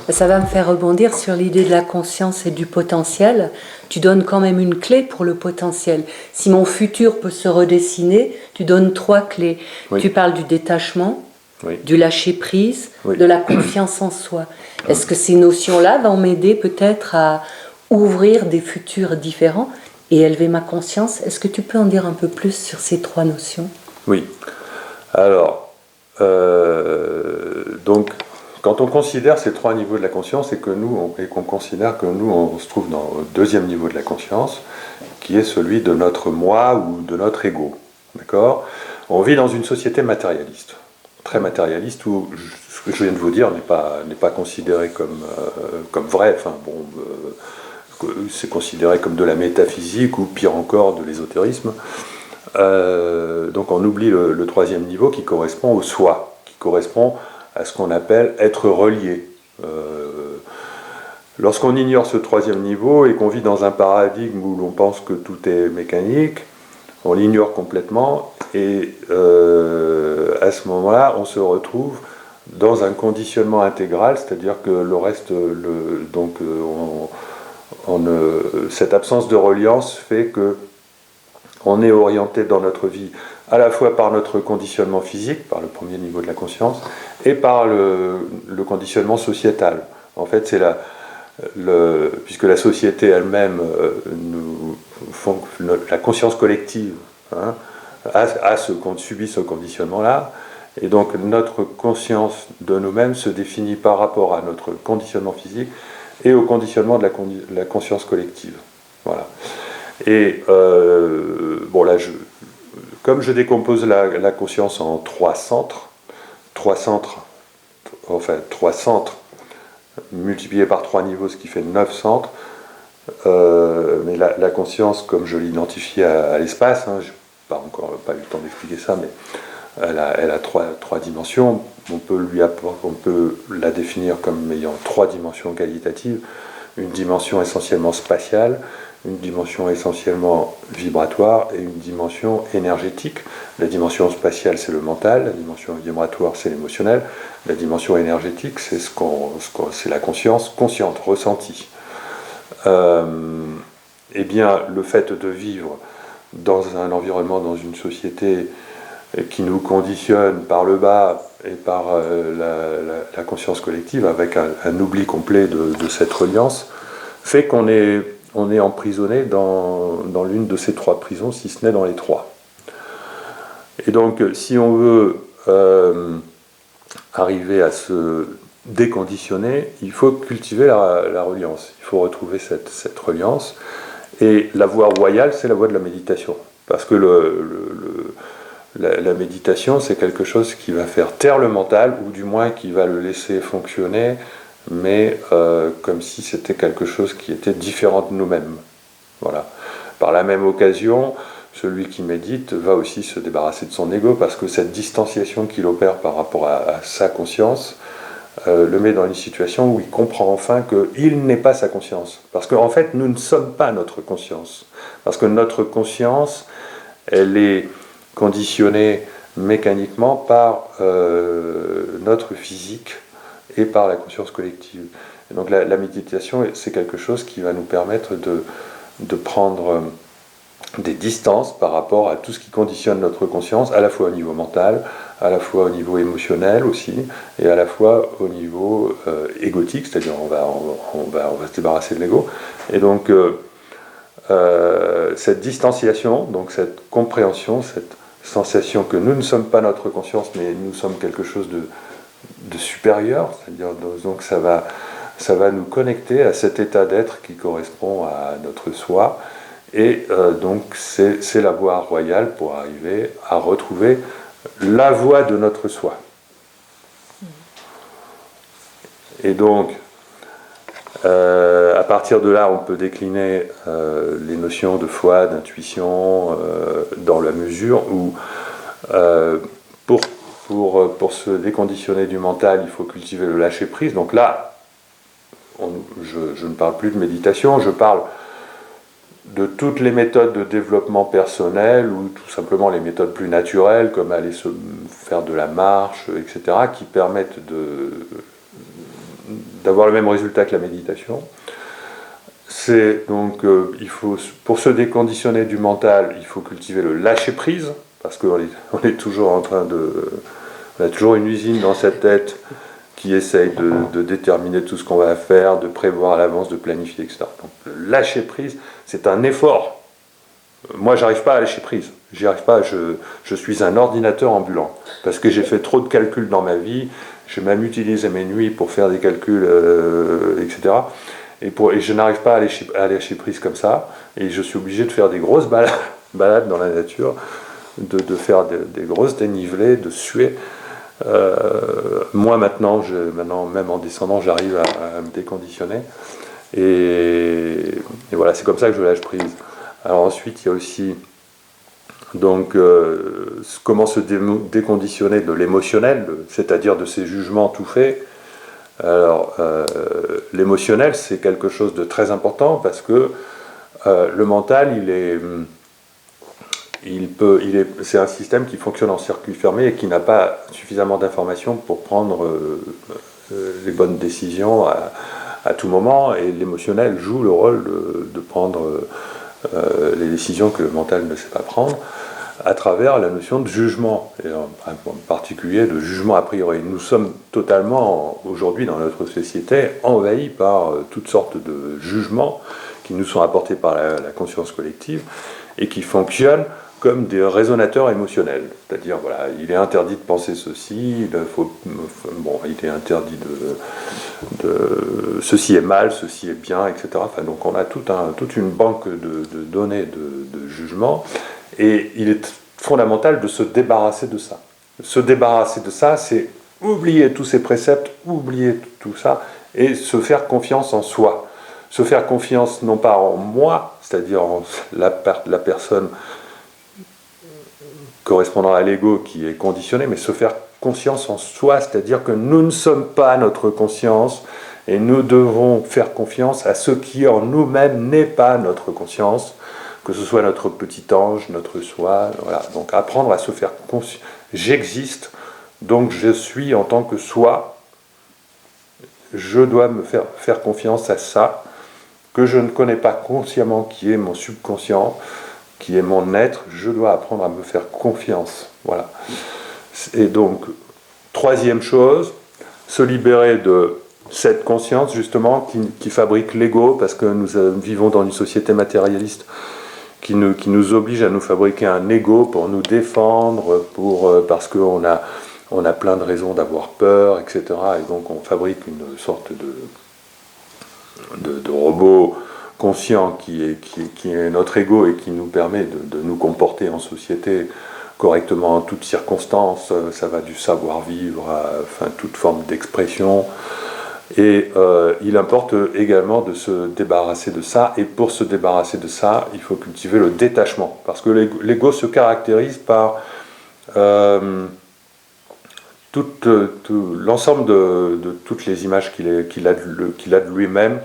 Ça va me faire rebondir sur l'idée de la conscience et du potentiel. Tu donnes quand même une clé pour le potentiel. Si mon futur peut se redessiner, tu donnes 3 clés. Oui. Tu parles du détachement, oui. Du lâcher-prise, oui. De la confiance en soi. Est-ce que ces notions-là vont m'aider peut-être à ouvrir des futurs différents et élever ma conscience? Est-ce que tu peux en dire un peu plus sur ces 3 notions? Oui. Alors, donc, quand on considère ces 3 niveaux de la conscience et qu'on considère que nous, on se trouve dans le 2e niveau de la conscience, qui est celui de notre moi ou de notre ego. D'accord ? On vit dans une société matérialiste, très matérialiste, où ce que je viens de vous dire n'est pas considéré comme vrai. Enfin, bon, c'est considéré comme de la métaphysique ou pire encore de l'ésotérisme. Donc on oublie le 3e niveau qui correspond au soi, qui correspond à ce qu'on appelle être relié. Lorsqu'on ignore ce 3e niveau et qu'on vit dans un paradigme où l'on pense que tout est mécanique, on l'ignore complètement et à ce moment-là, on se retrouve dans un conditionnement intégral, c'est-à-dire que le reste, cette absence de reliance fait que on est orienté dans notre vie à la fois par notre conditionnement physique, par le 1er niveau de la conscience, et par le conditionnement sociétal. En fait, c'est puisque la société elle-même la conscience collective subit ce conditionnement-là, et donc notre conscience de nous-mêmes se définit par rapport à notre conditionnement physique et au conditionnement de la conscience collective. Voilà. Et bon là, comme je décompose la conscience en 3 centres multipliés par 3 niveaux, ce qui fait 9 centres, mais la conscience, comme je l'identifie à l'espace, je n'ai pas eu le temps d'expliquer ça, mais elle a 3 dimensions. On peut la définir comme ayant 3 dimensions qualitatives, une dimension essentiellement spatiale, une dimension essentiellement vibratoire et une dimension énergétique. La dimension spatiale, c'est le mental, la dimension vibratoire, c'est l'émotionnel, la dimension énergétique, c'est c'est la conscience consciente, ressentie. Eh bien, le fait de vivre dans un environnement, dans une société qui nous conditionne par le bas et par la conscience collective, avec un oubli complet de cette reliance, fait qu'on est emprisonné dans l'une de ces 3 prisons, si ce n'est dans les 3. Et donc, si on veut arriver à se déconditionner, il faut cultiver la reliance. Il faut retrouver cette reliance. Et la voie royale, c'est la voie de la méditation. Parce que la méditation, c'est quelque chose qui va faire taire le mental, ou du moins qui va le laisser fonctionner, mais comme si c'était quelque chose qui était différent de nous-mêmes. Voilà. Par la même occasion, celui qui médite va aussi se débarrasser de son ego, parce que cette distanciation qu'il opère par rapport à sa conscience le met dans une situation où il comprend enfin qu'il n'est pas sa conscience. Parce qu'en fait, nous ne sommes pas notre conscience. Parce que notre conscience, elle est conditionnée mécaniquement par notre physique et par la conscience collective. Et donc la méditation, c'est quelque chose qui va nous permettre de prendre des distances par rapport à tout ce qui conditionne notre conscience, à la fois au niveau mental, à la fois au niveau émotionnel aussi, et à la fois au niveau égotique, c'est-à-dire on va se débarrasser de l'ego. Et donc cette distanciation, donc cette compréhension, cette sensation que nous ne sommes pas notre conscience, mais nous sommes quelque chose de supérieur, c'est-à-dire donc ça va nous connecter à cet état d'être qui correspond à notre soi, et donc c'est la voie royale pour arriver à retrouver la voie de notre soi. Et donc à partir de là, on peut décliner les notions de foi, d'intuition, dans la mesure où pour se déconditionner du mental, il faut cultiver le lâcher-prise. Donc là, je ne parle plus de méditation, je parle de toutes les méthodes de développement personnel, ou tout simplement les méthodes plus naturelles, comme aller faire de la marche, etc., qui permettent d'avoir le même résultat que la méditation. C'est donc, pour se déconditionner du mental, il faut cultiver le lâcher-prise, parce qu'on est toujours en train on a toujours une usine dans sa tête qui essaye de déterminer tout ce qu'on va faire, de prévoir à l'avance, de planifier, etc. Donc le lâcher-prise, c'est un effort. Moi, j'arrive pas à lâcher prise. J'y arrive pas. Je suis un ordinateur ambulant parce que j'ai fait trop de calculs dans ma vie. J'ai même utilisé mes nuits pour faire des calculs, etc. Et je n'arrive pas à lâcher prise comme ça. Et je suis obligé de faire des grosses balades dans la nature, de faire des grosses dénivelées, de suer. Moi maintenant, même en descendant, j'arrive à me déconditionner. Et voilà, c'est comme ça que je lâche prise. Alors ensuite, il y a aussi donc comment se déconditionner de l'émotionnel, c'est-à-dire de ces jugements tout faits. Alors l'émotionnel, c'est quelque chose de très important parce que le mental, c'est un système qui fonctionne en circuit fermé et qui n'a pas suffisamment d'informations pour prendre les bonnes décisions à tout moment. Et l'émotionnel joue le rôle de prendre les décisions que le mental ne sait pas prendre à travers la notion de jugement, et en particulier de jugement a priori. Nous sommes totalement, aujourd'hui dans notre société, envahis par toutes sortes de jugements qui nous sont apportés par la conscience collective et qui fonctionnent comme des résonateurs émotionnels. C'est-à-dire, voilà, il est interdit de penser ceci, il est interdit ceci est mal, ceci est bien, etc. Enfin, donc on a toute une banque de données de jugement, et il est fondamental de se débarrasser de ça. Se débarrasser de ça, c'est oublier tous ces préceptes, oublier tout ça, et se faire confiance en soi. Se faire confiance non pas en moi, c'est-à-dire en la personne correspondant à l'ego qui est conditionné, mais se faire conscience en soi, c'est-à-dire que nous ne sommes pas notre conscience, et nous devons faire confiance à ce qui en nous-mêmes n'est pas notre conscience, que ce soit notre petit ange, notre soi, voilà. Donc apprendre à se faire conscience. J'existe, donc je suis en tant que soi, je dois me faire confiance à ça, que je ne connais pas consciemment, qui est mon subconscient, qui est mon être, je dois apprendre à me faire confiance. Voilà. Et donc, troisième chose, se libérer de cette conscience, justement, qui fabrique l'ego, parce que nous vivons dans une société matérialiste qui nous oblige à nous fabriquer un ego pour nous défendre, parce qu'on a plein de raisons d'avoir peur, etc. Et donc, on fabrique une sorte de robot conscient qui est notre ego et qui nous permet de nous comporter en société correctement en toutes circonstances. Ça va du savoir-vivre à toute forme d'expression. Et il importe également de se débarrasser de ça. Et pour se débarrasser de ça, il faut cultiver le détachement. Parce que l'ego se caractérise par l'ensemble de toutes les images qu'il a de lui-même,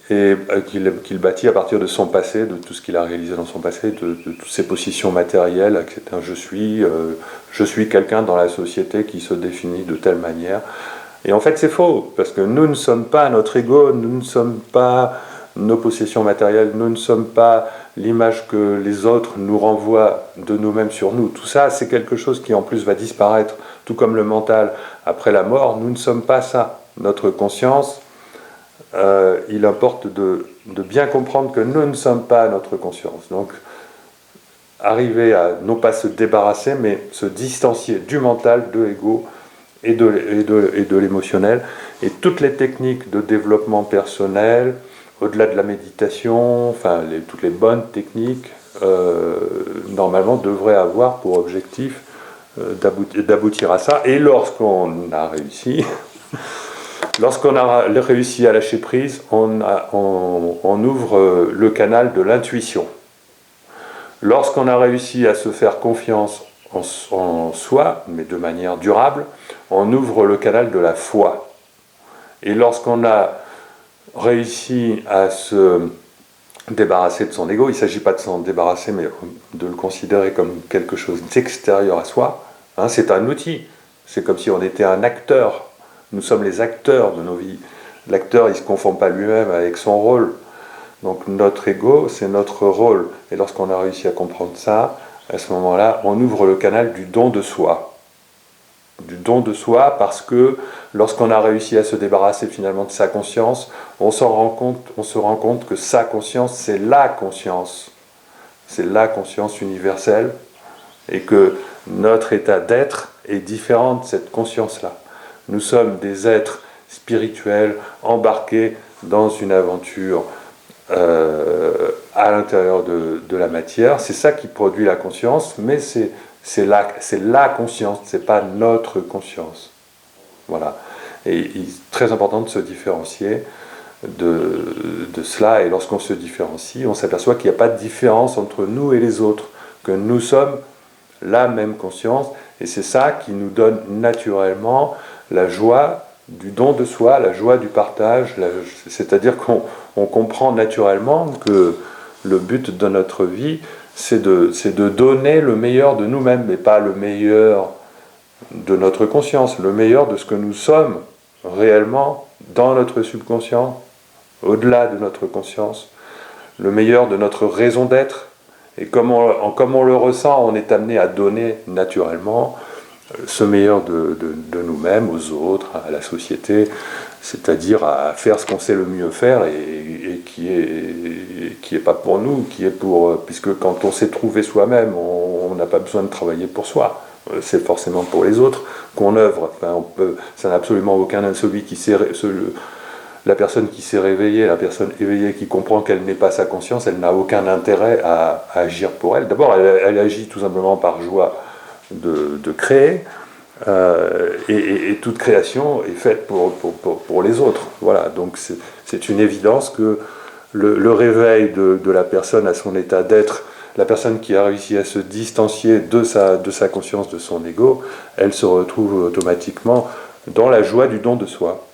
et qu'il bâtit à partir de son passé, de tout ce qu'il a réalisé dans son passé, de toutes ses positions matérielles, que c'est un je suis quelqu'un dans la société qui se définit de telle manière. Et en fait c'est faux, parce que nous ne sommes pas notre ego, nous ne sommes pas nos possessions matérielles, nous ne sommes pas l'image que les autres nous renvoient de nous-mêmes sur nous. Tout ça, c'est quelque chose qui en plus va disparaître, tout comme le mental. Après la mort, nous ne sommes pas ça. Notre conscience, il importe de bien comprendre que nous ne sommes pas notre conscience. Donc, arriver à non pas se débarrasser, mais se distancier du mental, de l'ego et de l'émotionnel. Et toutes les techniques de développement personnel, au-delà de la méditation, toutes les bonnes techniques, normalement devraient avoir pour objectif d'aboutir à ça. Et lorsqu'on a réussi, à lâcher prise, on ouvre le canal de l'intuition. Lorsqu'on a réussi à se faire confiance en soi, mais de manière durable, on ouvre le canal de la foi. Et lorsqu'on a réussi à se débarrasser de son ego, il ne s'agit pas de s'en débarrasser, mais de le considérer comme quelque chose d'extérieur à soi. C'est un outil. C'est comme si on était un acteur. Nous sommes les acteurs de nos vies. L'acteur, il ne se confond pas lui-même avec son rôle. Donc notre ego, c'est notre rôle. Et lorsqu'on a réussi à comprendre ça, à ce moment-là, on ouvre le canal du don de soi. Du don de soi, parce que lorsqu'on a réussi à se débarrasser finalement de sa conscience, on se rend compte que sa conscience, c'est la conscience. C'est la conscience universelle, et que notre état d'être est différent de cette conscience-là. Nous sommes des êtres spirituels embarqués dans une aventure à l'intérieur de la matière. C'est ça qui produit la conscience, mais c'est la conscience, c'est pas notre conscience. Voilà. Et il est très important de se différencier de cela, et lorsqu'on se différencie, on s'aperçoit qu'il n'y a pas de différence entre nous et les autres, que nous sommes la même conscience, et c'est ça qui nous donne naturellement la joie du don de soi, la joie du partage, c'est-à-dire qu'on comprend naturellement que le but de notre vie, c'est de donner le meilleur de nous-mêmes, mais pas le meilleur de notre conscience, le meilleur de ce que nous sommes réellement dans notre subconscient, au-delà de notre conscience, le meilleur de notre raison d'être. Et comme on le ressent, on est amené à donner naturellement ce meilleur de nous-mêmes aux autres, à la société, c'est-à-dire à faire ce qu'on sait le mieux faire, et qui est pas pour nous, qui est pour... Puisque quand on s'est trouvé soi-même, on n'a pas besoin de travailler pour soi, c'est forcément pour les autres qu'on œuvre. Enfin, ça n'a absolument aucun... La personne qui s'est réveillée, la personne éveillée qui comprend qu'elle n'est pas sa conscience, elle n'a aucun intérêt à agir pour elle. D'abord, elle agit tout simplement par joie de créer, et toute création est faite pour les autres. Voilà, donc c'est une évidence que le réveil de la personne à son état d'être, la personne qui a réussi à se distancier de sa conscience, de son ego, elle se retrouve automatiquement dans la joie du don de soi.